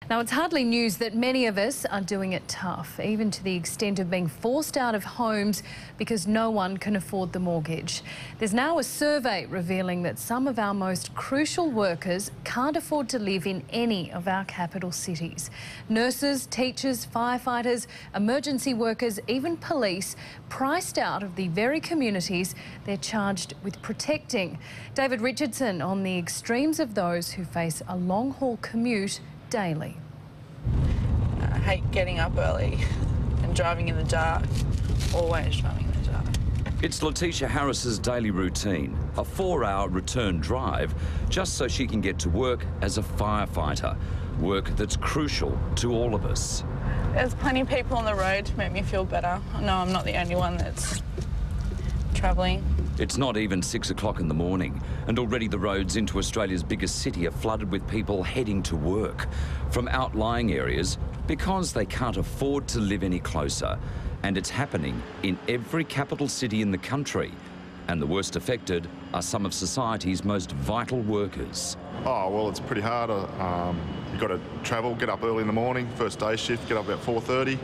Now, it's hardly news that many of us are doing it tough, even to the extent of being forced out of homes because no one can afford the mortgage. There's now a survey revealing that some of our most crucial workers can't afford to live in any of our capital cities. Nurses, teachers, firefighters, emergency workers, even police, priced out of the very communities they're charged with protecting. David Richardson on the extremes of those who face a long-haul commute daily. I hate getting up early and driving in the dark, always driving in the dark. It's Letitia Harris's daily routine, a 4-hour return drive just so she can get to work as a firefighter, work that's crucial to all of us. There's plenty of people on the road to make me feel better. I know I'm not the only one that's travelling. It's not even 6 o'clock in the morning, and already the roads into Australia's biggest city are flooded with people heading to work from outlying areas because they can't afford to live any closer. And it's happening in every capital city in the country. And the worst affected are some of society's most vital workers. Oh, well, it's pretty hard. You've got to travel, get up early in the morning, first day shift, get up about 4:30.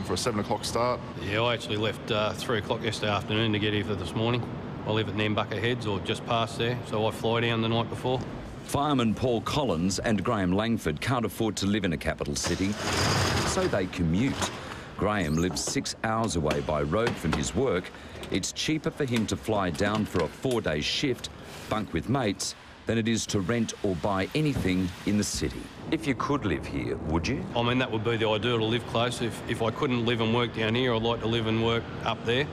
For a 7 o'clock start. Yeah, I actually left 3 o'clock yesterday afternoon to get here for this morning. I live at Nambucca Heads, or just past there, so I fly down the night before. Fireman Paul Collins and Graham Langford can't afford to live in a capital city, so they commute. Graham lives 6 hours away by road from his work. It's cheaper for him to fly down for a 4-day shift, bunk with mates, than it is to rent or buy anything in the city. If you could live here, would you? I mean, that would be the ideal, to live close. If I couldn't live and work down here, I'd like to live and work up there,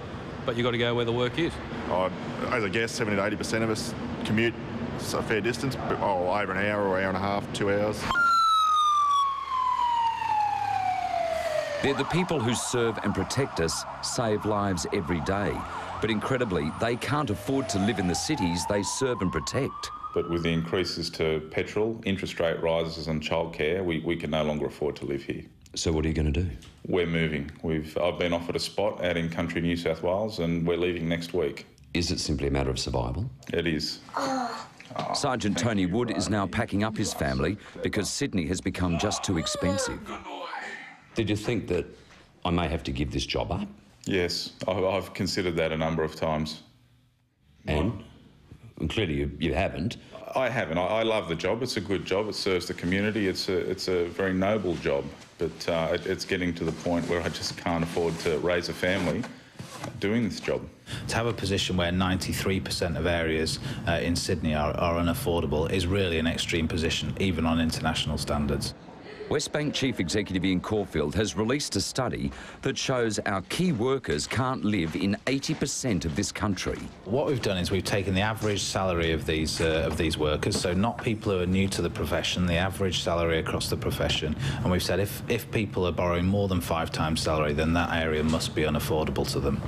but you've got to go where the work is. As I guess, 70 to 80% of us commute a fair distance, over an hour or hour and a half, 2 hours. They're the people who serve and protect us, save lives every day. But incredibly, they can't afford to live in the cities they serve and protect. But with the increases to petrol, interest rate rises and childcare, we can no longer afford to live here. So what are you going to do? We're moving. I've been offered a spot out in country New South Wales and we're leaving next week. Is it simply a matter of survival? It is. Sergeant Tony Wood is now packing up his family because Sydney has become just too expensive. Did you think that I may have to give this job up? Yes, I've considered that a number of times. And clearly you haven't. I haven't. I love the job. It's a good job. It serves the community. It's a very noble job. But it's getting to the point where I just can't afford to raise a family doing this job. To have a position where 93% of areas in Sydney are unaffordable is really an extreme position, even on international standards. Westbank Chief Executive Ian Caulfield has released a study that shows our key workers can't live in 80% of this country. What we've done is we've taken the average salary of these workers, so not people who are new to the profession, the average salary across the profession, and we've said if people are borrowing more than 5 times salary, then that area must be unaffordable to them.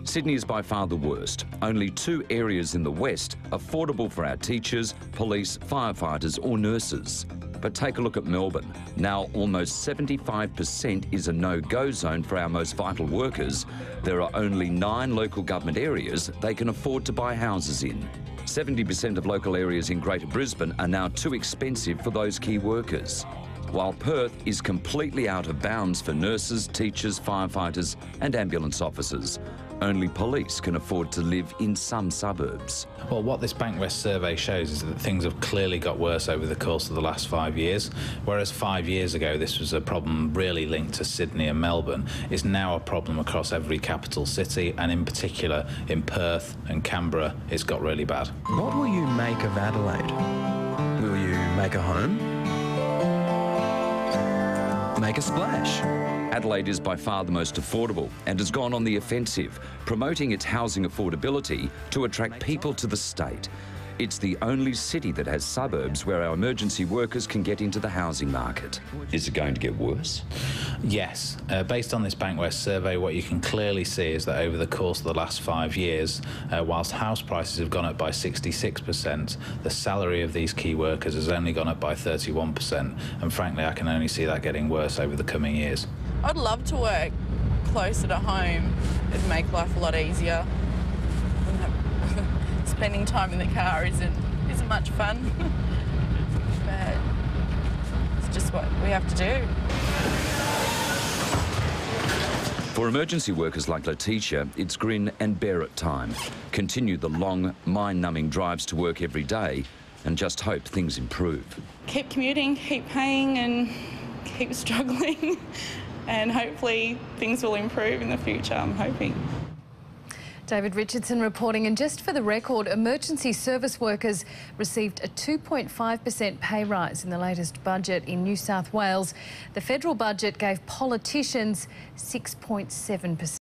Sydney is by far the worst. Only 2 areas in the west affordable for our teachers, police, firefighters or nurses. But take a look at Melbourne. Now almost 75% is a no-go zone for our most vital workers. There are only 9 local government areas they can afford to buy houses in. 70% of local areas in Greater Brisbane are now too expensive for those key workers. While Perth is completely out of bounds for nurses, teachers, firefighters and ambulance officers. Only police can afford to live in some suburbs. Well, what this Bankwest survey shows is that things have clearly got worse over the course of the last 5 years. Whereas 5 years ago this was a problem really linked to Sydney and Melbourne, it's now a problem across every capital city, and in particular in Perth and Canberra it's got really bad. What will you make of Adelaide? Will you make a home? Make a splash? Adelaide is by far the most affordable and has gone on the offensive, promoting its housing affordability to attract people to the state. It's the only city that has suburbs where our emergency workers can get into the housing market. Is it going to get worse? Yes. Based on this Bankwest survey, what you can clearly see is that over the course of the last 5 years, whilst house prices have gone up by 66%, the salary of these key workers has only gone up by 31%. And frankly, I can only see that getting worse over the coming years. I'd love to work closer to home. It'd make life a lot easier. Spending time in the car isn't much fun. But it's just what we have to do. For emergency workers like Letitia, it's grin and bear it time. Continue the long, mind-numbing drives to work every day and just hope things improve. Keep commuting, keep paying and keep struggling and hopefully things will improve in the future, I'm hoping. David Richardson reporting, and just for the record, emergency service workers received a 2.5% pay rise in the latest budget in New South Wales. The federal budget gave politicians 6.7%.